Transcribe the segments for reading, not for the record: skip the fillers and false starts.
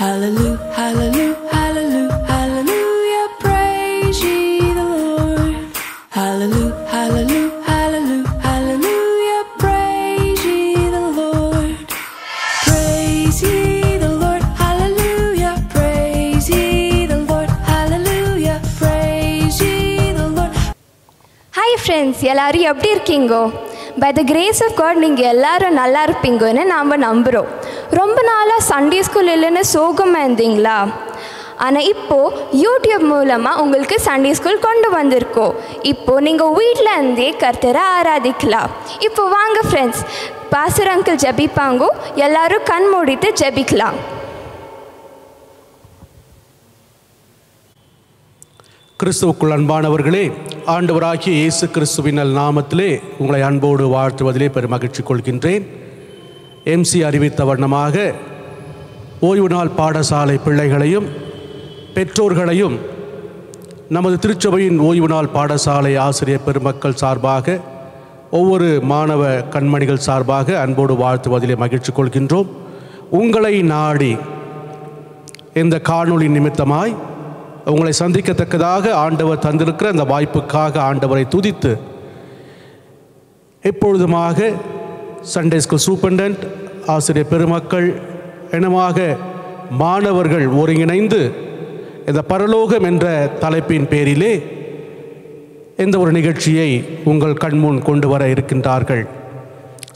Hallelujah, hallelujah, hallelujah, hallelujah, praise ye the Lord. Hallelujah, hallelujah, hallelujah, hallelujah, praise ye the Lord. Praise ye the Lord, hallelujah, praise ye the Lord, hallelujah, praise ye the Lord. Hi friends, எல்லாரும் எப்படி இருக்கீங்கோ? By the grace of God நீங்கள் எல்லாரும் நல்லா இருப்பீங்கன்னு நாம் நம்புகிறோம். ரொம்ப நாளாக சண்டே ஸ்கூல் இல்லைன்னு சோகமாக இருந்தீங்களா? ஆனால் இப்போது யூடியூப் மூலமாக உங்களுக்கு சண்டே ஸ்கூல் கொண்டு வந்திருக்கோம். இப்போது நீங்கள் வீட்டில் இருந்தே கர்த்தரை ஆராதிக்கலாம். இப்போ வாங்க ஃப்ரெண்ட்ஸ், பாஸ்டர் அங்கிள் ஜெபிப்பாங்கோ, எல்லாரும் கண் மூடிட்டு ஜெபிக்கலாம். கிறிஸ்துவுக்குள் அன்பானவர்களே, ஆண்டவராகிய இயேசு கிறிஸ்துவின் நாமத்திலே உங்களை அன்போடு வாழ்த்துவதிலே பெருமகிழ்ச்சி கொள்கின்றேன். எம்சி அறிவித்த வண்ணமாக ஓய்வு நாள் பாடசாலை பிள்ளைகளையும் பெற்றோர்களையும் நமது திருச்சபையின் ஓய்வு நாள் பாடசாலை ஆசிரியர் பெருமக்கள் சார்பாக ஒவ்வொரு மாணவ கண்மணிகள் சார்பாக அன்போடு வாழ்த்துவதிலே மகிழ்ச்சி கொள்கின்றோம். உங்களை நாடி இந்த காணொளி நிமித்தமாய் உங்களை சந்திக்கத்தக்கதாக ஆண்டவர் தந்திருக்கிற அந்த வாய்ப்புக்காக ஆண்டவரை துதித்து, எப்பொழுதுமாக சண்டே ஸ்கூல் சூப்பரண்டன்ட், ஆசிரியர் பெருமக்கள் எனமாக மாணவர்கள் ஒருங்கிணைந்து இந்த பரலோகம் என்ற தலைப்பின் பேரிலே இந்த ஒரு நிகழ்ச்சியை உங்கள் கண்முன் கொண்டு வர இருக்கின்றார்கள்.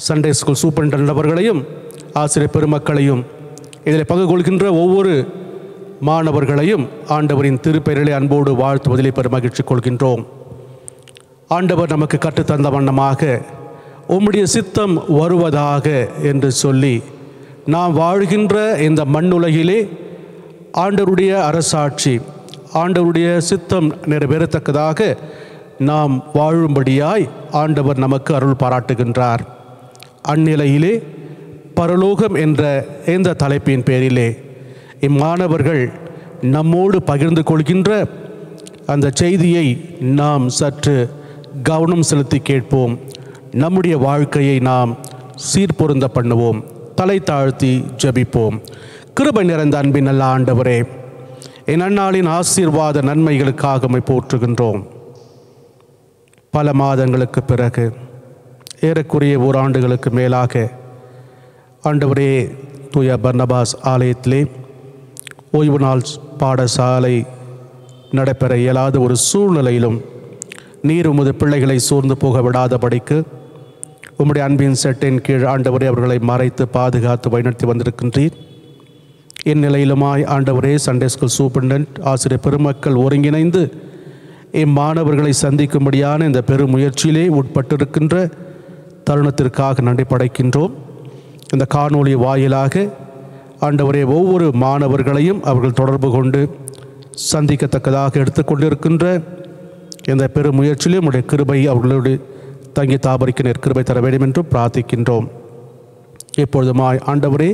சண்டே ஸ்கூல் சூப்பரண்டன்ட் அவர்களையும் ஆசிரியர் பெருமக்களையும் இதில் பங்கு கொள்கின்ற ஒவ்வொரு மாணவர்களையும் ஆண்டவரின் திருப்பெயரிலே அன்போடு வாழ்த்துவதிலே பெருமகிழ்ச்சி கொள்கின்றோம். ஆண்டவர் நமக்கு கற்றுத்தந்த வண்ணமாக உம்முடைய சித்தம் வருவதாக என்று சொல்லி நாம் வாழ்கின்ற இந்த மண்ணுலகிலே ஆண்டவருடைய அரசாட்சி, ஆண்டவருடைய சித்தம் நிறைவேறத்தக்கதாக நாம் வாழும்படியாய் ஆண்டவர் நமக்கு அருள் பாராட்டுகின்றார். அந்நிலையிலே பரலோகம் என்ற இந்த தலைப்பின் பேரிலே இம்மாணவர்கள் நம்மோடு பகிர்ந்து கொள்கின்ற அந்த செய்தியை நாம் சற்று கவனம் செலுத்தி கேட்போம். நம்முடைய வாழ்க்கையை நாம் சீர்பொருந்த பண்ணுவோம். தலை தாழ்த்தி ஜெபிப்போம். கிருபை நிறைந்த அன்பின் நல்ல ஆண்டவரே, என் அந்நாளின் ஆசீர்வாத நன்மைகளுக்காக உம்மை போற்றுகின்றோம். பல மாதங்களுக்கு பிறகு, ஏறக்குறைய ஓராண்டுகளுக்கு மேலாக ஆண்டவரே, தூய பர்னபாஸ் ஆலயத்திலே ஓய்வு நாள் பாடசாலை நடைபெற இயலாத ஒரு சூழ்நிலையிலும் நீர் உமது பிள்ளைகளை சோர்ந்து போக விடாதபடிக்கு உம்முடைய அன்பின் செட்டின் கீழ் ஆண்டவரே அவர்களை மறைத்து பாதுகாத்து வழிநடத்தி வந்திருக்கின்றீர். இந்நிலையிலுமாய் ஆண்டவரே, சண்டே ஸ்கூல் சூப்பரண்டன்ட் ஆசிரியர் பெருமக்கள் ஒருங்கிணைந்து இம்மாணவர்களை சந்திக்கும்படியான இந்த பெருமுயற்சியிலே உட்பட்டிருக்கின்ற தருணத்திற்காக நன்றி படைக்கின்றோம். இந்த காணொளி வாயிலாக ஆண்டவரே, ஒவ்வொரு மாணவர்களையும் அவர்கள் தொடர்பு கொண்டு சந்திக்கத்தக்கதாக எடுத்துக்கொண்டிருக்கின்ற இந்த பெருமுயற்சியிலே உடைய கிருபை அவர்களோடு தங்கி தாபரிக்க நெற்கிருபை தர வேண்டும் என்றும் பிரார்த்திக்கின்றோம். எப்பொழுதுமாய் ஆண்டவரே,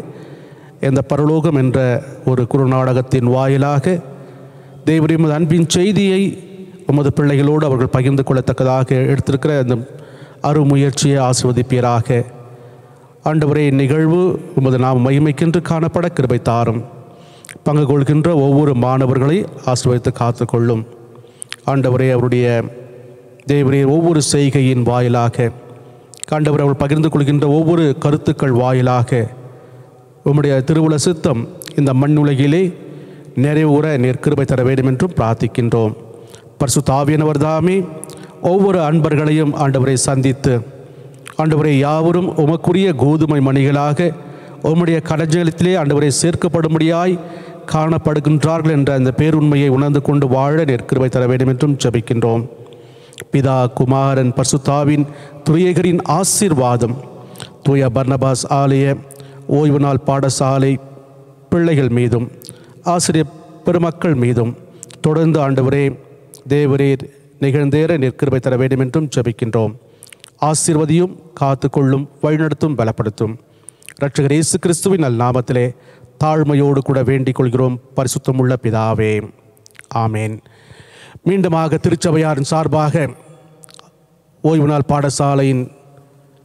இந்த பரலோகம் என்ற ஒரு குறுநாடகத்தின் வாயிலாக தேவரின் அன்பின் செய்தியை உமது பிள்ளைகளோடு அவர்கள் பகிர்ந்து கொள்ளத்தக்கதாக எடுத்திருக்கிற அந்த அருமுயற்சியை ஆசீர்வதிப்பீராக. ஆண்டவரே, நிகழ்வு உமது நாம் மகிமைக்கென்று காணப்பட கிருபை தாரும். பங்கு கொள்கின்ற ஒவ்வொரு மாணவர்களை ஆசீர்வதித்து காத்துக்கொள்ளும். ஆண்டவரே, அவருடைய தேவரே ஒவ்வொரு செய்கையின் வாயிலாக, ஆண்டவரை அவர்கள் பகிர்ந்து கொள்கின்ற ஒவ்வொரு கருத்துக்கள் வாயிலாக உம்முடைய திருவுள சித்தம் இந்த மண்ணுலகிலே நிறைவுற கிருபை தர வேண்டும் என்றும் பிரார்த்திக்கின்றோம். பரிசுத்த ஆவியானவர் தாமே ஒவ்வொரு அன்பர்களையும் ஆண்டவரை சந்தித்து, ஆண்டவரை யாவரும் உமக்குரிய கோதுமை மணிகளாக உம்முடைய கடஞ்சலத்திலே ஆண்டவரை சேர்க்கப்படும்படியாய் காணப்படுகின்றார்கள் என்ற அந்த பேருண்மையை உணர்ந்து கொண்டு வாழ நெற்கிருபை தர வேண்டும் என்றும் ஜெபிக்கின்றோம். பிதா, குமாரன், பரிசுத்தாவின் துரியகரின் ஆசீர்வாதம் தூய பர்னபாஸ் ஆலய ஓய்வு நாள் பாடசாலை பிள்ளைகள் மீதும் ஆசிரியர் பெருமக்கள் மீதும் தொடர்ந்து ஆண்டவரே தேவரீர் நிகழ்ந்தேற நெற்கிருபை தர வேண்டும் என்றும் ஜெபிக்கின்றோம். ஆசீர்வதியும், காத்துக்கொள்ளும், வழிநடத்தும், பலப்படுத்தும். இரட்சகர் இயேசு கிறிஸ்துவின் நல் நாமத்திலே தாழ்மையோடு கூட வேண்டிக் கொள்கிறோம் பரிசுத்தமுள்ள பிதாவே, ஆமேன். மீண்டுமாக திருச்சபையாரின் சார்பாக ஓய்வு நாள் பாடசாலையின்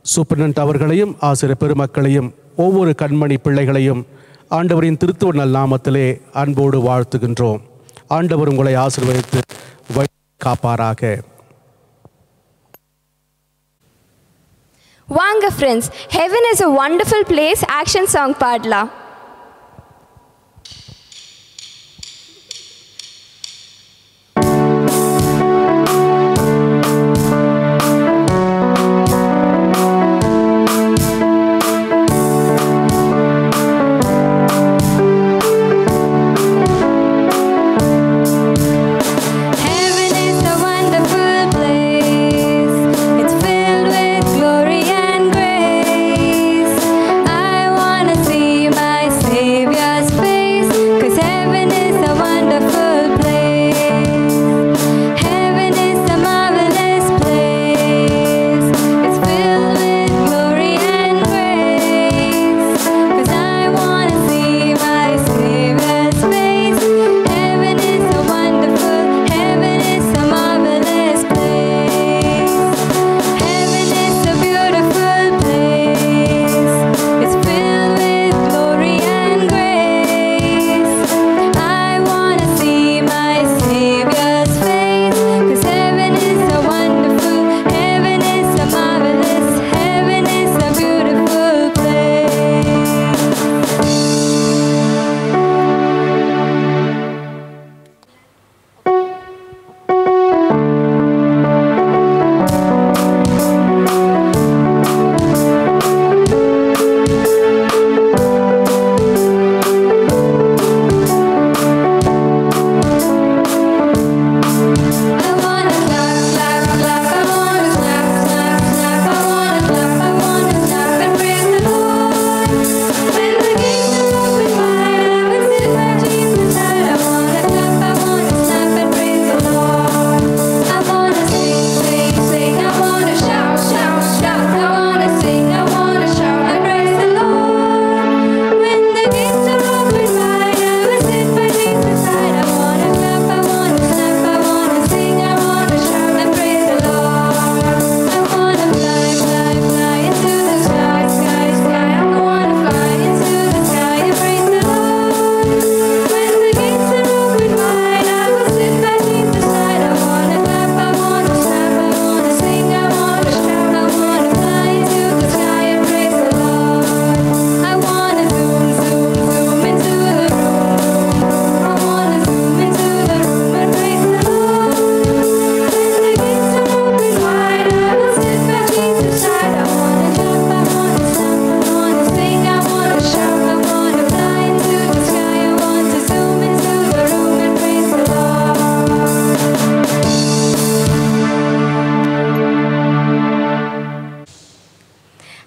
சூப்பரண்டன்ட் அவர்களையும் ஆசிரியர் பெருமக்களையும் ஒவ்வொரு கண்மணி பிள்ளைகளையும் ஆண்டவரின் திருத்துவ நல் நாமத்திலே அன்போடு வாழ்த்துகின்றோம். ஆண்டவர் உங்களை ஆசீர்வதித்து காப்பாராக. வாங்க friends, heaven is a wonderful place action song பாடலாம்.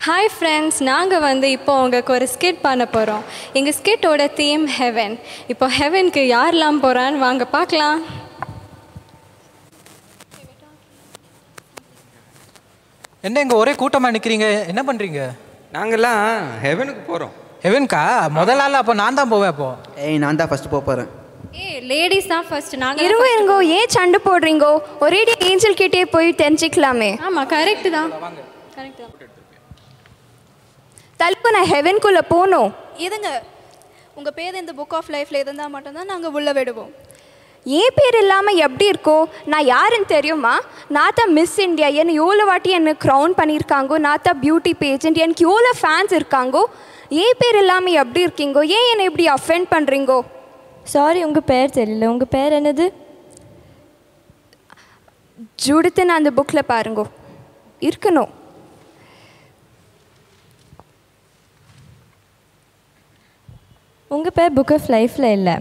ஹாய் ஃப்ரெண்ட்ஸ், நாங்கள் இப்போ உங்களுக்கு ஒரு ஸ்கிட் பண்ண போகிறோம். எங்கள் ஸ்கிட்டோட தீம் ஹெவன். இப்போ ஹெவனுக்கு யாரெல்லாம் போகிறான்னு வாங்க பார்க்கலாம். என்ன இங்கே ஒரே கூட்டமாக நிற்கிறீங்க? என்ன பண்ணுறீங்க? நாங்கள்லாம் ஹெவனுக்கு போகிறோம். ஹெவனுக்கா? முதல் நாள் அப்போ நான் தான் போவேன். அப்போ நான் தான் ஃபஸ்ட்டு போகிறேன். லேடிஸ் தான் ஃபர்ஸ்ட். நாங்கள் இருங்கோ ஏன் சண்டை போடுறீங்கோ? ஒரே ஏஞ்சல் கிட்டே போய் தெரிஞ்சுக்கலாமே. ஆமாம், கரெக்டு தான். கரெக்ட் தான். தல்பு நான் ஹெவனுக்குள்ளே போகணும். இதுங்க உங்கள் பேர் இந்த புக் ஆஃப் லைஃப்பில் இருந்தால் மட்டும்தான் நாங்கள் உள்ள விடுவோம். ஏன் பேர் இல்லாமல் எப்படி இருக்கோ? நான் யாருன்னு தெரியுமா? நான் தான் மிஸ் இண்டியா. என்னை எவ்வளோ வாட்டி என்னை க்ரௌன் பண்ணியிருக்காங்கோ. நான் தான் பியூட்டி பேஜெண்ட். எனக்கு எவ்வளோ ஃபேன்ஸ் இருக்காங்கோ. ஏன் பேர் இல்லாமல் எப்படி இருக்கீங்கோ? ஏன் என்னை இப்படி அஃபெண்ட் பண்ணுறீங்கோ? சாரி, உங்கள் பேர் தெரியல. உங்கள் பேர் என்னது? ஜூடித்துன்னு அந்த புக்கில் பாருங்கோ இருக்கணும். உங்கள் பேர் புக் ஆஃப் லைஃப்பில் இல்லை.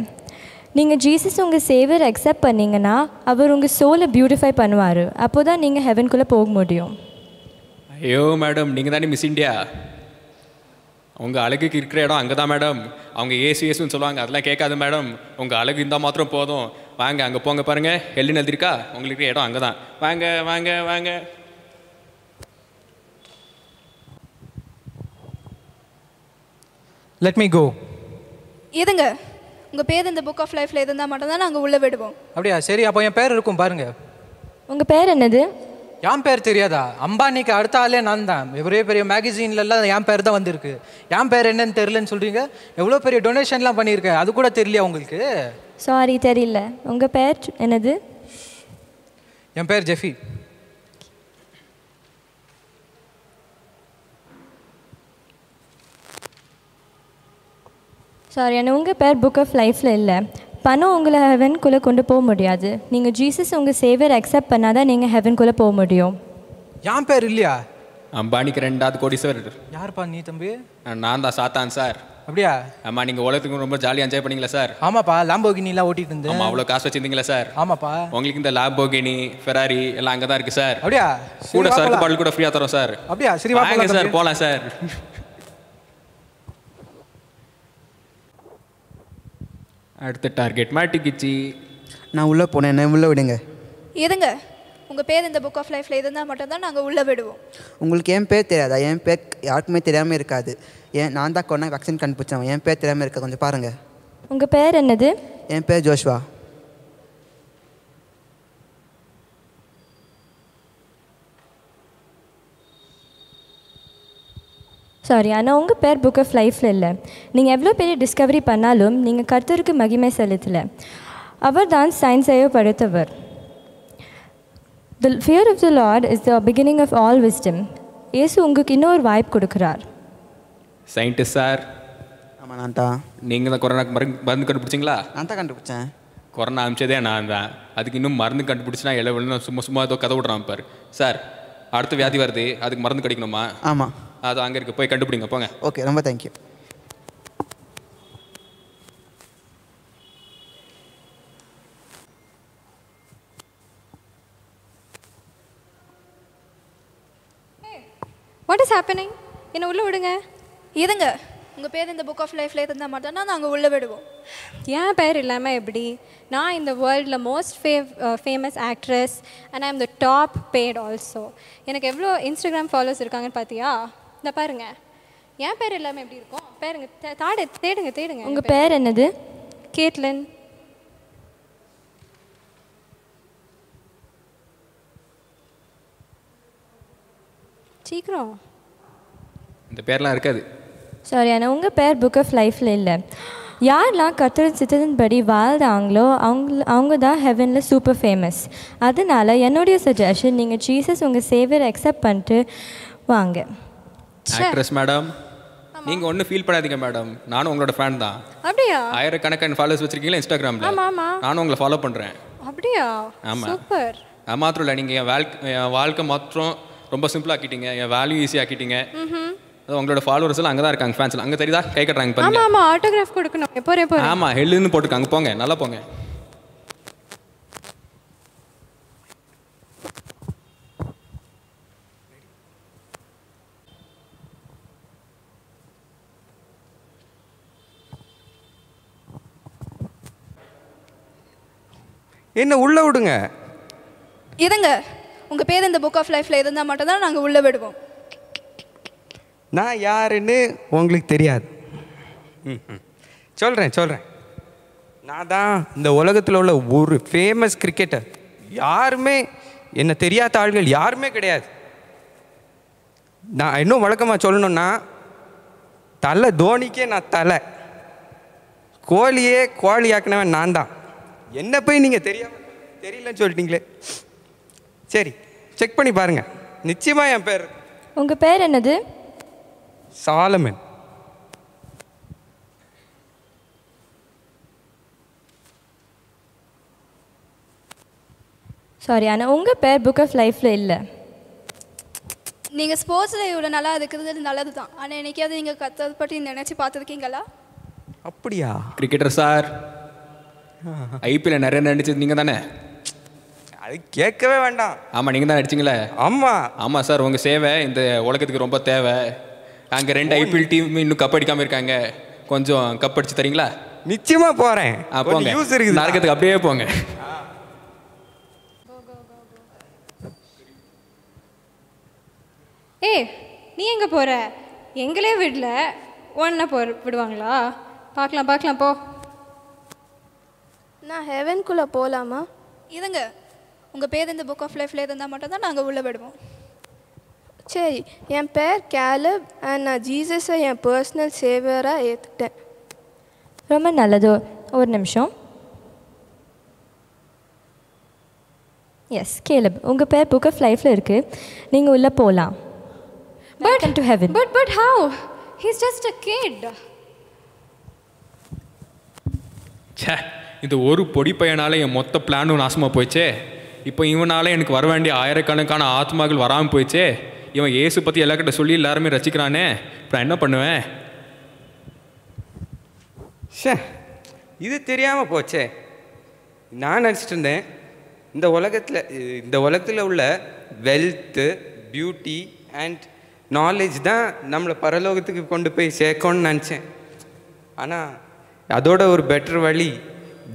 நீங்கள் ஜீசஸ் உங்கள் சேவர் அக்செப்ட் பண்ணிங்கன்னா அவர் உங்கள் சோலை பியூட்டிஃபை பண்ணுவார். அப்போ தான் நீங்கள் ஹெவனுக்குள்ளே போக முடியும். ஐயோ மேடம், நீங்கள் தானே மிஸ் இண்டியா. உங்கள் அழகுக்கு இருக்கிற இடம் அங்கே தான் மேடம். அவங்க ஏசுன்னு சொல்லுவாங்க, அதெல்லாம் கேட்காது மேடம். உங்கள் அழகு இருந்தால் மாத்திரம் போதும். வாங்க அங்கே போங்க, பாருங்கள் ஹெல்லுன்னு எழுதிருக்கா. உங்களுக்கு இருக்கிற இடம் அங்கே தான். வாங்க வாங்க வாங்க. Let me go. இதுங்க உங்கள் பேர் இந்த புக் ஆஃப் லைஃப்பில் இருந்தால் மட்டும்தான் நாங்கள் உள்ள விடுவோம். அப்படியா? சரி, அப்போ என் பேர் இருக்கும் பாருங்கள். உங்கள் பேர் என்னது? என் பேர் தெரியாதா? அம்பானிக்கு அடுத்த ஆளே நான் தான். எவ்வளோ பெரிய மேகசின்லலாம் என் பேர் தான் வந்திருக்கு. என் பேர் என்னன்னு தெரியலன்னு சொல்கிறீங்க. எவ்வளோ பெரிய டொனேஷன்லாம் பண்ணியிருக்கேன், அது கூட தெரியலையா உங்களுக்கு? சாரி தெரியல. உங்கள் பேர் என்னது? என் பேர் ஜெஃபி. சாரி ஆனால் உங்கள் பேர் புக் ஆஃப் லைஃப்பில் இல்லை. பணம் உங்களை ஹெவன்குள்ளே கொண்டு போக முடியாது. நீங்கள் ஜீசஸ் உங்கள் சேவர் அக்செப்ட் பண்ணால் தான் நீங்கள் ஹெவன்குள்ளே போக முடியும். என் பேர் இல்லையா? அம்பானிக்கு 2வது கோடீஸ்வரர். யாருப்பா நீ தம்பி? நான் தான் சாத்தான் சார். அப்படியா? ஆமாம், நீங்கள் உலகத்துக்கு ரொம்ப ஜாலியாக என்ஜாய் பண்ணீங்களா சார்? ஆமாப்பா, லாம்போகினிலாம் ஓட்டிட்டு இருந்தேன். ஆமாம், அவ்வளோ காசு வச்சிருந்தீங்களா சார்? ஆமாப்பா. உங்களுக்கு இந்த லாம்போகினி ஃபெராரி எல்லாம் அங்கே தான் இருக்குது சார். அப்படியா? கூட சரக்கு பாட்டில் கூட ஃப்ரீயாக தரோம் சார். அப்படியா? சரி வாங்க சார், போகலாம் சார். அடுத்த டார்கெட் மாட்டிக்கிச்சு. நான் உள்ளே போனேன், என்ன உள்ளே விடுங்க. எதுங்க உங்கள் பேர் இந்த புக் ஆஃப் லைஃப்பில் இருந்தால் மட்டும்தான் நாங்கள் உள்ளே விடுவோம். உங்களுக்கு என் பேர் தெரியாதா? என் பேர் யாருக்குமே தெரியாமல் இருக்காது. நான் தான் கொரோனா வேக்சின் கண்டுபிடிச்சேன். என் பேர் தெரியாமல் இருக்கா? கொஞ்சம் பாருங்கள். உங்கள் பேர் என்னது? என் பேர் ஜோஷ்வா. சாரி ஆனால் உங்கள் பேர் புக் ஆஃப் லைஃப்பில் இல்லை. நீங்கள் எவ்வளோ பெரிய டிஸ்கவரி பண்ணாலும் நீங்கள் கர்த்தருக்கு மகிமை செலுத்தலை. அவர் தான் சயின்ஸையோ படைத்தவர். The fear of the Lord is the beginning of all wisdom. இயேசு உங்களுக்கு இன்னொரு வாய்ப்பு கொடுக்குறார். Scientist sir. ஆமாம், நான் தான். நீங்கள் தான் கொரோனாக்கு மருந்து கண்டுபிடிச்சிங்களா? நான் தான் கண்டுபிடிச்சேன். கொரோனா அமிச்சதே நான் தான். அதுக்கு இன்னும் மருந்து கண்டுபிடிச்சினா எல்லாம் சும்மா ஏதோ கதை விட்றான் பாரு சார். அடுத்த வியாதி வருது, அதுக்கு மருந்து கிடைக்கணுமா? ஆமாம், அது அங்கே இருக்குது, போய் கண்டுபிடிங்க போங்க. ஓகே, ரொம்ப தேங்க்யூ. What is happening? என்ன உள்ளே விடுங்க. எதுங்க உங்கள் பேர் இந்த புக் ஆஃப் லைஃப்பில் இருந்தால் மட்டும்தான் நாங்கள் உள்ளே விடுவோம். என் பேர் இல்லாமல் எப்படி? நான் இந்த வேர்ல்டில் most famous actress and I am the top bad also. எனக்கு எவ்வளோ இன்ஸ்டாகிராம் ஃபாலோவர்ஸ் இருக்காங்கன்னு பார்த்தியா? இந்த பாருங்க, என் பேர் இல்லாமல் எப்படி இருக்கும்? பாருங்க, தேடுங்க தேடுங்க. உங்கள் பேர் என்னது? கேட்லின். சீக்கிரம். இந்த பேர்லாம் இருக்காது. சாரி ஆனால் உங்கள் பேர் புக் ஆஃப் லைஃப்பில் இல்லை. யாரெல்லாம் கர்த்தரின் சித்தத்தின்படி வாழ்ந்தாங்களோ அவங்க தான் ஹெவனில் சூப்பர் ஃபேமஸ். அதனால் என்னுடைய சஜஷன், நீங்கள் ஜீசஸ் உங்கள் சேவர் அக்செப்ட் பண்ணிட்டு வாங்க. ஆக்ட்ரஸ் மேடம், நீங்கள் ஒன்றும் ஃபீல் பண்ணாதீங்க மேடம். நானும் உங்களோட ஃபேன் தான். அப்படியா? ஆயிரக்கணக்கான ஃபாலோவர்ஸ் வச்சிருக்கீங்களா இன்ஸ்டாகிராமில்? நானும் உங்களை ஃபாலோ பண்ணுறேன். அப்படியா? ஆமாம். சூப்பர். அது மாத்திரம் இல்லை, நீங்கள் என் வாழ்க்கை மாத்திரம் ரொம்ப சிம்பிள் ஆக்கிட்டீங்க, என் வேல்யூ ஈஸி ஆக்கிட்டீங்க. அது உங்களோட ஃபாலோவர்ஸ் எல்லாம் அங்கே தான் இருக்காங்க, ஃபேன்ஸ் அங்கே தெரியுதா? கை கட்டுறாங்க பாருங்க. ஆமாம், ஆட்டோகிராஃப் கொடுக்கணும். எப்போ? ஆமாம், ஹெல்லுன்னு போட்டுருக்காங்க. போங்க, நல்லா போங்க. என்ன உள்ளே விடுங்க. எதுங்க உங்கள் பேர் இந்த புக் ஆஃப் லைஃப்பில் இருந்தால் மட்டும்தான் நாங்கள் உள்ளே விடுவோம். நான் யாருன்னு உங்களுக்கு தெரியாது. சொல்கிறேன். நான் தான் இந்த உலகத்தில் உள்ள ஒரு ஃபேமஸ் கிரிக்கெட்டர். யாருமே என்ன தெரியாத ஆள்கள் யாருமே கிடையாது. நான் இன்னும் வழக்கமாக சொல்லணுன்னா, தலை தோனிக்கே நான் தலை, கோழியே கோழியாக்கினவன் நான் தான். என்ன போய் நீங்கள் தெரியலன்னு சொல்லிட்டீங்களே. சரி, செக் பண்ணி பாருங்கள், நிச்சயமாக என் பேர். உங்கள் பேர் என்னது? சாலமன். சாரி ஆனால் உங்கள் பேர் புக் ஆஃப் லைஃப்பில் இல்லை. நீங்கள் ஸ்போர்ட்ஸில் இவ்வளோ நல்லா இருக்கிறது நல்லது தான். ஆனால் என்னைக்காவது நீங்கள் கத்ததை பற்றி நினச்சி பார்த்துருக்கீங்களா? அப்படியா? கிரிக்கெட்டர் சார், ஐபிஎல் நிறைய நடிச்சது நீங்கள் தானே? அது கேட்கவே வேண்டாம். ஆமாம், நீங்கள் தான் நடிச்சிங்களே. ஆமாம் சார், உங்கள் சேவை இந்த உலகத்துக்கு ரொம்ப தேவை. அங்கே 2 ஐபிஎல் டீம் இன்னும் கப் அடிக்காமல் இருக்காங்க. கொஞ்சம் கப் அடிச்சு தரீங்களா? நிச்சயமாக போகிறேன். போங்க, யூஸ் இருக்குது, நரகத்துக்கு அப்படியே போங்க. நீ எங்கே போகிற? எங்களே விடல, ஒன்றா விடுவாங்களா? பார்க்கலாம் போ. நான் ஹெவன்குள்ளே போகலாமா? இதுங்க உங்கள் பேர் இந்த புக் ஆஃப் லைஃப்பில் இருந்தால் மட்டும் தான் நாங்கள் உள்ளே விடுவோம். சரி, என் பேர் கேலப் அண்ட் நான் ஜீசஸை என் பர்சனல் சேவியராக ஏற்றுட்டேன். ரொம்ப நல்லது. ஒரு நிமிஷம். எஸ் கேலப், உங்கள் பேர் புக் ஆஃப் லைஃப்பில் இருக்குது. நீங்கள் உள்ளே போகலாம். Welcome to heaven. But how? He's just a kid. ச்சே, இந்த ஒரு பொடி பையனால் என் மொத்த பிளானும் நாசமாக போயிடுச்சே. இப்போ இவனால் எனக்கு வர வேண்டிய ஆயிரக்கணக்கான ஆத்மாக்கள் வராமல் போயிடுச்சே. இவன் இயேசு பற்றி எல்லாக்கிட்ட சொல்லி எல்லாருமே ரசிக்கிறானே. இப்போ நான் என்ன பண்ணுவேன்? ஷே, இது தெரியாமல் போச்சே. நான் நினச்சிட்டு இருந்தேன் இந்த உலகத்தில் உள்ள வெல்த்து, பியூட்டி அண்ட் நாலேஜ் தான் நம்மளை பரலோகத்துக்கு கொண்டு போய் சேர்க்கணும்னு நினச்சேன். ஆனால் அதோட ஒரு பெட்டர் வழி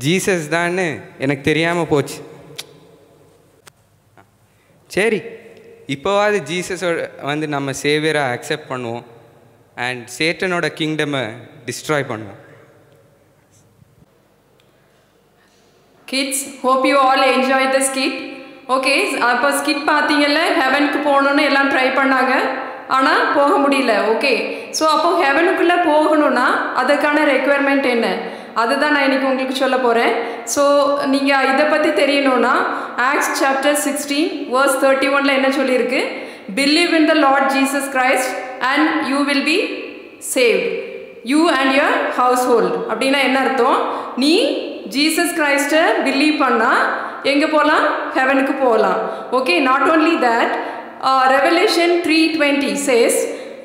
ஜீசஸ் தான்னு எனக்கு தெரியாமல் போச்சு. சரி, இப்போவாது ஜீசஸோட வந்து நம்ம சேவியராக அக்செப்ட் பண்ணுவோம் அண்ட் சேட்டனோட கிங்டமை டிஸ்ட்ராய் பண்ணுவோம். Kids, hope you all enjoyed the skit. Okay, அப்போ ஸ்கிட் பார்த்தீங்கல்ல, ஹெவனுக்கு போகணுன்னு எல்லாம் ட்ரை பண்ணாங்க, ஆனால் போக முடியல. ஓகே, ஸோ அப்போது ஹெவனுக்குள்ளே போகணுன்னா அதுக்கான ரெக்குயர்மெண்ட் என்ன, அதுதான் நான் இன்றைக்கி உங்களுக்கு சொல்ல போகிறேன். ஸோ நீங்கள் இதை பற்றி தெரியணுன்னா ஆக்ட்ஸ் சாப்டர் 16 verse 31 என்ன சொல்லியிருக்கு? Believe in the lord Jesus Christ and you will be saved, you and your house hold. அப்படின்னா என்ன அர்த்தம்? நீ ஜீசஸ் கிரைஸ்ட்டை பிலீவ் பண்ணால் எங்கே போகலாம்? ஹெவனுக்கு போகலாம். Okay, not only that, Revelation 3:20 says,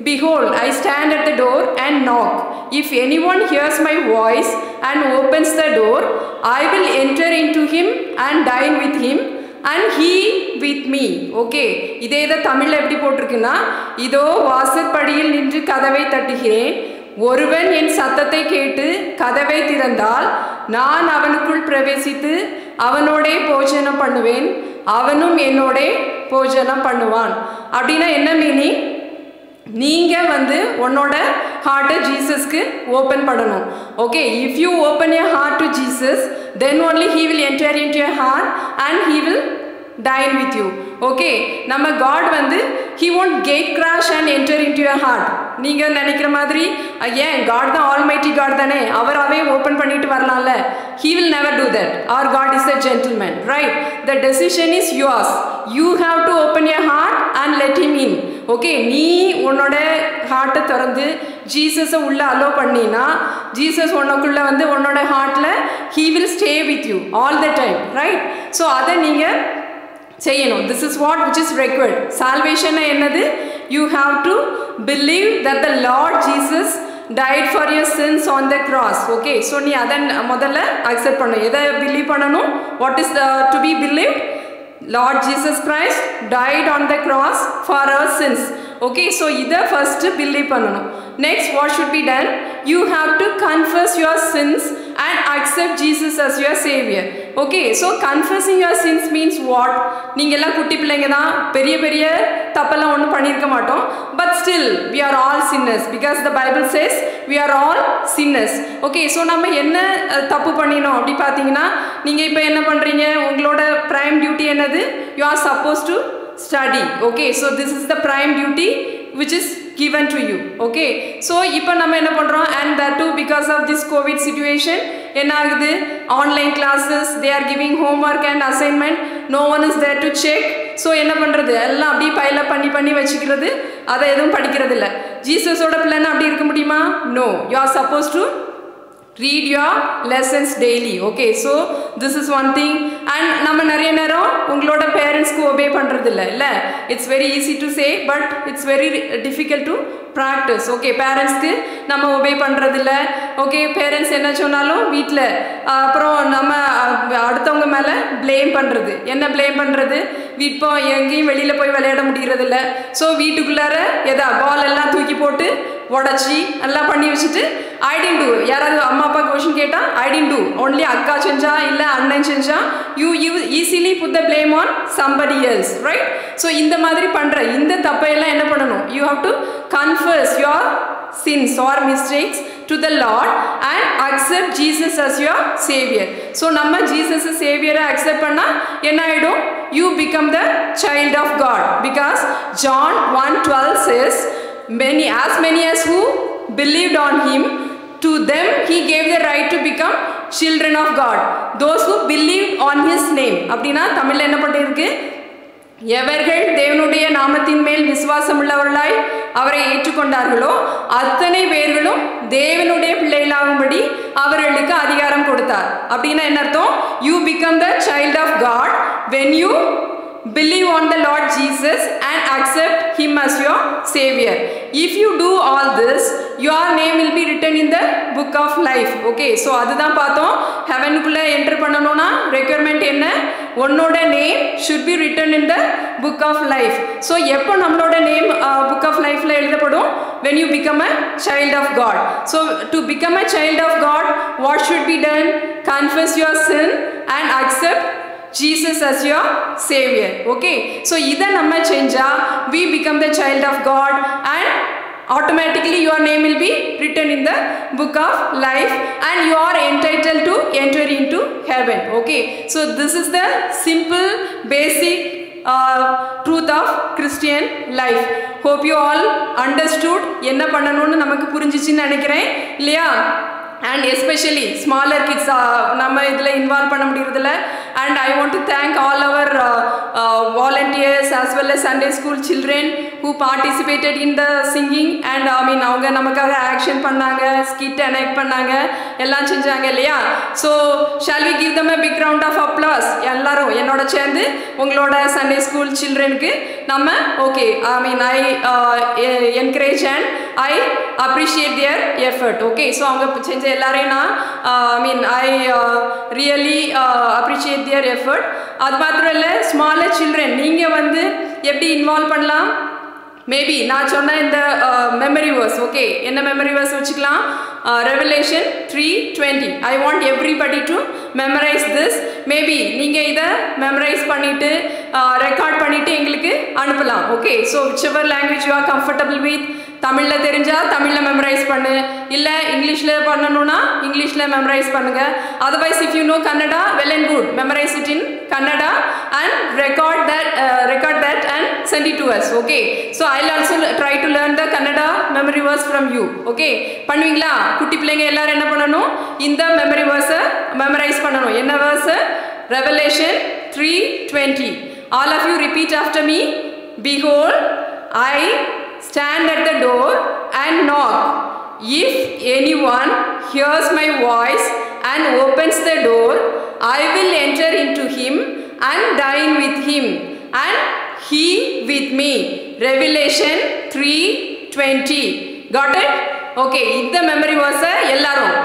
behold, I stand at the door and knock. If anyone hears my voice and opens the door, I will enter into him and dine with him and he with me. Okay, இதே இதை தமிழில் எப்படி போட்டிருக்குன்னா, இதோ வாசற்படியில் நின்று கதவை தட்டுகிறேன், ஒருவன் என் சத்தத்தை கேட்டு கதவை திறந்தால் நான் அவனுக்குள் பிரவேசித்து அவனோடே போஜனம் பண்ணுவேன், அவனும் என்னோடே போஜனம் பண்ணுவான். அப்படின்னா என்ன மீனிங்? நீங்கள் வந்து உன்னோட ஹார்ட்டை ஜீசஸ்க்கு ஓப்பன் பண்ணணும். Okay, if you open your heart to Jesus, then only he will enter into your heart and he will dine with you. Okay, நம்ம காட் வந்து he won't gate crash and enter into your heart. நீங்கள் நினைக்கிற மாதிரி ஏன் God தான் almighty God தானே, அவராகவே open பண்ணிட்டு வரலாம்ல. he will never do that. Our God is a gentleman, right? The decision is yours. You have to open your heart and let him in. Okay, நீ உன்னோட ஹார்ட்டை திறந்து ஜீசஸை உள்ளே அலோ பண்ணினா ஜீசஸ் உனக்குள்ளே வந்து உன்னோட ஹார்ட்டில் he will stay with you all the time, right? So அதை நீங்கள் செய்யணும். This is what which is required. Salvation என்னது? You have to believe that the lord Jesus died for your sins on the cross. Okay, so நீ அதை முதல்ல accept பண்ணணும். எதை believe பண்ணணும்? What is to be believed? Lord Jesus Christ died on the cross for our sins. Okay, so இதை first believe பண்ணணும். Next, what should be done? You have to confess your sins and accept Jesus as your savior. Okay, so confessing your sins means what? நீங்கள் எல்லாம் குட்டி பிள்ளைங்க தான், பெரிய பெரிய தப்பெல்லாம் ஒன்றும் பண்ணியிருக்க மாட்டோம். But still, we are all sinners because the Bible says we are all sinners. Okay, so நம்ம என்ன தப்பு பண்ணினோம் அப்படி பார்த்தீங்கன்னா, நீங்கள் இப்போ என்ன பண்ணுறீங்க? உங்களோட prime duty என்னது? You are supposed to study. Okay, so this is the prime duty which is given to you. Okay, so இப்போ நம்ம என்ன பண்ணுறோம்? And that too because of this COVID situation, என்ன ஆகுது? Online classes, they are giving homework and assignment, no one is there to check. So என்ன பண்ணுறது? எல்லாம் அப்படியே பைலப் பண்ணி வச்சுக்கிறது, அதை எதுவும் படிக்கிறது இல்லை. ஜீசஸோட பிள்ளைன்னு அப்படி இருக்க முடியுமா? No, you are suppose to read your lessons daily. Okay, so this is one thing. And நம்ம நிறைய நேரம் உங்களோட பேரண்ட்ஸ்க்கு ஒபே பண்ணுறது இல்லை. It's very easy to say but it's very difficult to practise. Okay, பேரண்ட்ஸ்க்கு நம்ம ஒபே பண்ணுறதில்ல. ஓகே, பேரண்ட்ஸ் என்ன சொன்னாலும் வீட்டில் அப்புறம் நம்ம அடுத்தவங்க மேலே ப்ளேம் பண்ணுறது. என்ன ப்ளேம் பண்ணுறது? இப்போ எங்கேயும் வெளியில் போய் விளையாட முடிகிறதில்ல. ஸோ வீட்டுக்குள்ளார பால் எல்லாம் தூக்கி போட்டு உடச்சி எல்லாம் பண்ணி வச்சுட்டு ஐ டிட் டூ. யாராவது அம்மா அப்பா கொஷின் கேட்டால் ஐ டிட் டூ, ஒன்லி அக்கா செஞ்சா இல்லை அண்ணன் செஞ்சா, you easily put the blame on somebody else, right? So இந்த மாதிரி பண்ணுற இந்த தப்பையெல்லாம் என்ன பண்ணணும்? You have to confess your sins or mistakes to the Lord and accept Jesus as your savior. So நம்ம ஜீசஸ் சேவியரை அக்செப்ட் பண்ணால் என்ன ஆகிடும்? you become the child of God. Because John 1:12 says, as many as who believed on him, to them he gave the right to become children of God. Those who believed on his name. அப்படின்னா தமிழ்ல என்ன பண்ணிருக்கு? எவர்கள் தேவனுடைய நாமத்தின் மேல் விசுவாசம் உள்ளவர்களாய் அவரை ஏற்றுக்கொண்டார்களோ அத்தனை பேர்களும் தேவனுடைய பிள்ளைகளாகும்படி அவர்களுக்கு அதிகாரம் கொடுத்தார். அப்படின்னா என்ன அர்த்தம்? You become the child of God when you believe on the Lord Jesus and accept him as your savior. If you do all this, your name will be written in the book of life. Okay, so அதுதான் பார்த்தோம். ஹெவனுக்குள்ள enter பண்ணணும்னா requirement என்ன? உன்னோட name should be written in the book of life. So எப்போ நம்மளோட name book of lifeல எழுதப்படும்? When you become a child of God. So to become a child of God, what should be done? Confess your sin and accept Jesus as your savior. Okay, so இதை நம்ம செஞ்சா we become the child of God and automatically your name will be written in the book of life and you are entitled to enter into heaven. Okay, so this is the simple basic truth of Christian life. Hope you all understood என்ன பண்ணணும்னு நமக்கு புரிஞ்சிச்சுன்னு நினைக்கிறேன் இல்லையா? And especially smaller kids நம்ம இதில் involve பண்ண முடியறதில்ல. And I want to thank all our volunteers as well as Sunday school children who participated in the singing and அவங்க நமக்காக ஆக்ஷன் பண்ணாங்க, ஸ்கிட் எனெக்ட் பண்ணாங்க, எல்லாம் செஞ்சாங்க இல்லையா? So shall we give them a big round of applause? எல்லாரும் என்னோட சேர்ந்து உங்களோட Sunday school childrenக்கு நம்ம okay, I encourage and I appreciate their effort. Okay, so அவங்க செஞ்ச எல்லாரையும் நான் I really appreciate their effort. அது மாத்திரம் இல்லை, smaller children நீங்கள் வந்து எப்படி இன்வால்வ் பண்ணலாம்? மேபி நான் சொன்ன இந்த மெமரி வேர்ஸ், ஓகே, என்ன மெமரி வேர்ஸ் வச்சுக்கலாம்? Revelation 3:20. I want everybody to memorize this. Maybe நீங்கள் இதை மெமரைஸ் பண்ணிவிட்டு ரெக்கார்ட் பண்ணிவிட்டு எங்களுக்கு அனுப்பலாம். Okay, so whichever language you are comfortable with. தமிழில் தெரிஞ்சால் தமிழில் மெமரைஸ் பண்ணு, இல்லை இங்கிலீஷில் பண்ணணுன்னா இங்கிலீஷில் மெமரைஸ் பண்ணுங்கள். Otherwise if you know Kannada, well and good, memorise it in Kannada and record that and send it to us. Okay, so I'll also try to learn the Kannada memory verse from you. Okay, பண்ணுவீங்களா? குட்டி பிள்ளைங்க எல்லாரும் என்ன பண்ணணும்? இந்த memory வேர்ஸை memorise பண்ணணும். என்ன verse? Revelation 3:20. All of you repeat after me. Behold, I stand at the door and knock. If anyone hears my voice and opens the door, I will enter into him and dine with him and he with me. Revelation 3:20. Got it? Okay, இந்த memory வேர்ஸை எல்லாரும்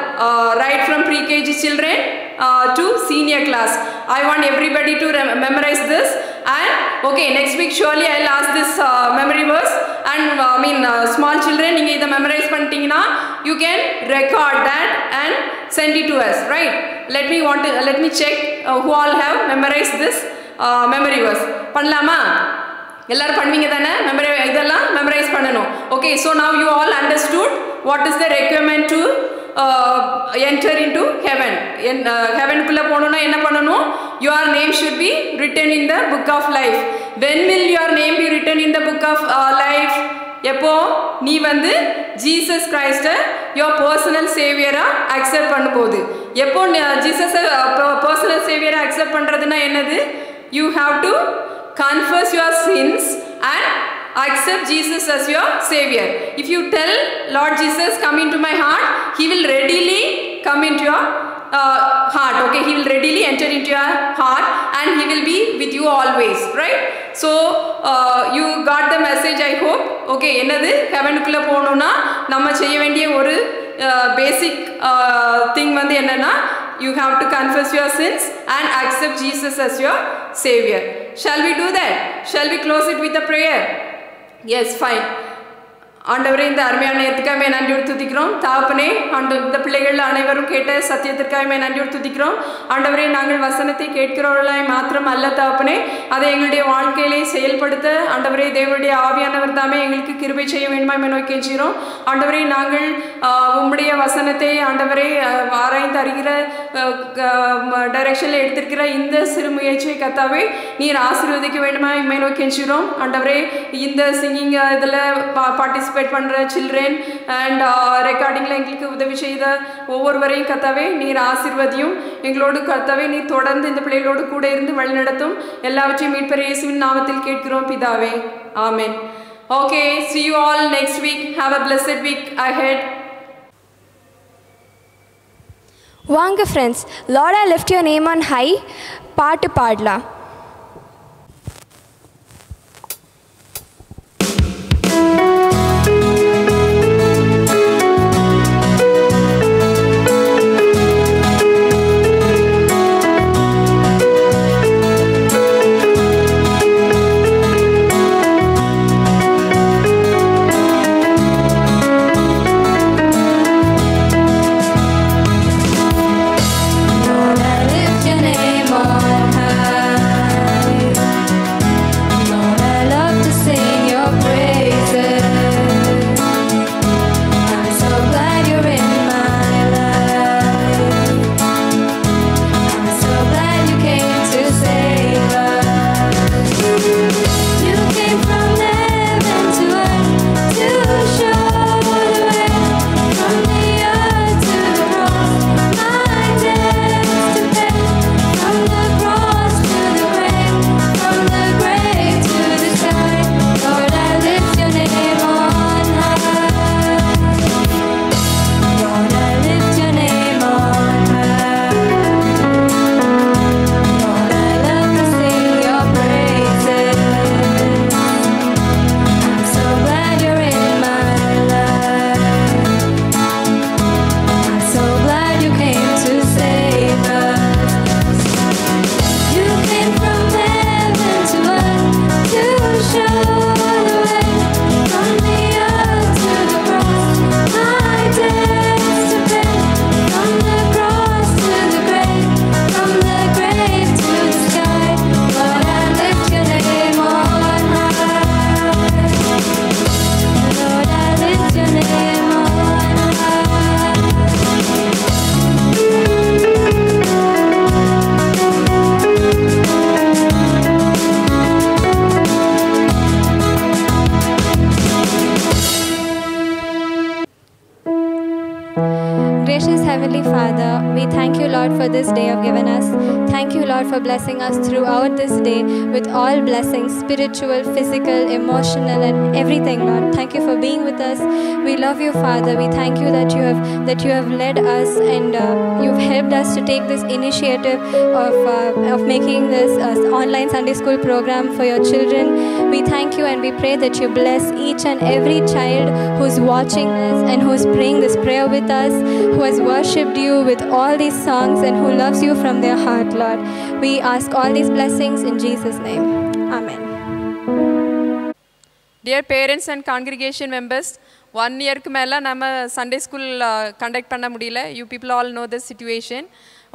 right from pre-KG children to senior class. I want everybody to memorize this. And okay, next week surely I'll ask this memory verse and small children நீங்கள் இதை memorize பண்ணிட்டீங்கன்னா you can record that and send it to us, right? Let me check who all have memorized this memory verse. பண்ணலாமா? எல்லாரும் பண்ணுவீங்க தானே? இதெல்லாம் memorise பண்ணணும். Okay, so now you all understood what is the requirement to enter into heaven. ஹெவனுக்குள்ளே போகணுன்னா என்ன பண்ணணும்? your name should be written in the book of life. when will your name be written in the book of life? எப்போ நீ வந்து Jesus கிரைஸ்ட்டை your personal சேவியராக accept பண்ணும்போது. எப்போ ஜீசஸை personal சேவியராக accept பண்ணுறதுன்னா என்னது? You have to confess your sins and accept Jesus as your savior. If you tell Lord Jesus, come into my heart, he will readily come into your heart. Okay, he will readily enter into your heart and he will be with you always, right? So you got the message, I hope. Okay, என்னது? ஹெவனுக்குள்ள போகணும்னா நம்ம செய்ய வேண்டிய ஒரு basic thing வந்து என்னன்னா, you have to confess your sins and accept Jesus as your savior. Shall we do that? Shall we close it with a prayer? Yes, fine. ஆண்டவரே இந்த அருமையான நேரத்துக்காக நன்றியோடு துதிக்கிறோம். தகப்பனே இந்த பிள்ளைகள் அனைவரும் கேட்ட சத்தியத்திற்காக நன்றியோடு துதிக்கிறோம். ஆண்டவரே நாங்கள் வசனத்தை கேட்கிறவர்களாய் மாத்திரம் அல்ல தகப்பனே, அதை எங்களுடைய வாழ்க்கையிலே செயல்படுத்த ஆண்டவரே தேவனுடைய ஆவியானவர் தாமே எங்களுக்கு கிருபை செய்ய வேண்டுமா நோக்கி கெஞ்சுகிறோம். ஆண்டவரே நாங்கள் உம்முடைய வசனத்தை ஆண்டவரே ஆராய்ந்து அறிகிற டைரக்ஷனில் எடுத்திருக்கிற இந்த சிறு முயற்சியை கத்தாவே நீர் ஆசீர்வதிக்க வேண்டுமா நோக்கி கெஞ்சுகிறோம். ஆண்டவரே இந்த சிங்கிங் இதில் பார்ட்டிசிபேட் பண்ணுற சில்ட்ரன் அண்ட் ரெக்கார்டிங்கில் எங்களுக்கு உதவி செய்த ஒவ்வொருவரையும் கத்தாவே நீர் ஆசீர்வதியும். எங்களோடு கத்தாவே நீர் தொடர்ந்து இந்த பிள்ளைகளோடு கூட இருந்து வழிநடத்தும். எல்லாவற்றையும் மீட்பர் இயேசுவின் நாமத்தில் கேட்கிறோம் பிதாவே, ஆமென். Okay, see you all next week. Have a blessed week ahead. வாங்க friends, Lord eye lift your name on high பாட்டு பாடலாம். Heavenly Father, we thank you, Lord, for this day you've given us. Thank you, Lord, for blessing us throughout this day with all blessings, spiritual, physical, emotional, and everything, Lord. Thank you for being with us. We love you, Father. We thank you that you have led us and you've helped us to take this initiative of making this online Sunday school program for your children. We thank you and we pray that you bless each and every child who's watching this and who's praying this prayer with us, who has worshipped you with all these songs and who loves you from their heart, Lord. We ask all these blessings in Jesus' name. Amen. Dear parents and congregation members, 1 yearக்கு மேல நம்ம Sunday school conduct பண்ண முடியல. You people all know the situation.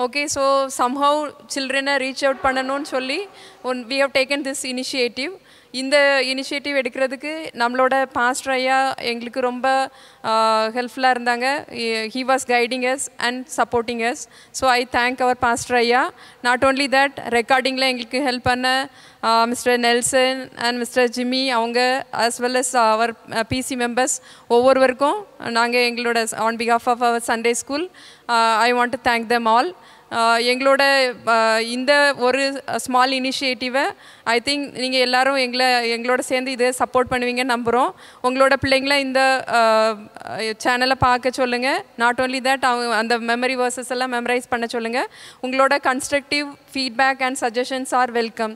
Okay, so somehow children reach out பண்ணணும்னு சொல்லி we have taken this initiative. இந்த initiative எடுக்கிறதுக்கு நம்மளோட pastor ஐயா எங்களுக்கு ரொம்ப ஹெல்ப்ஃபுல்லாக இருந்தாங்க. He was guiding us and supporting us. So I thank our pastor ஐயா. நாட் ஓன்லி தட், ரெக்கார்டிங்கில் எங்களுக்கு ஹெல்ப் பண்ண mister Nelson and mister Jimmy அவங்க அஸ் வெல் அஸ் அவர் பிசி மெம்பர்ஸ் ஒவ்வொருவருக்கும் நாங்கள் எங்களோட on behalf of our Sunday school I want to thank them all. எங்களோட இந்த ஒரு ஸ்மால் இனிஷியேட்டிவை ஐ திங்க் நீங்கள் எல்லோரும் எங்களோட சேர்ந்து இதை சப்போர்ட் பண்ணுவீங்கன்னு நம்புகிறோம். உங்களோட பிள்ளைங்களை இந்த சேனலை பார்க்க சொல்லுங்கள். நாட் ஓன்லி தட், அவங்க அந்த மெமரி வேர்சஸ் எல்லாம் மெமரைஸ் பண்ண சொல்லுங்கள். உங்களோட constructive feedback and suggestions are welcome.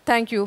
Thank you.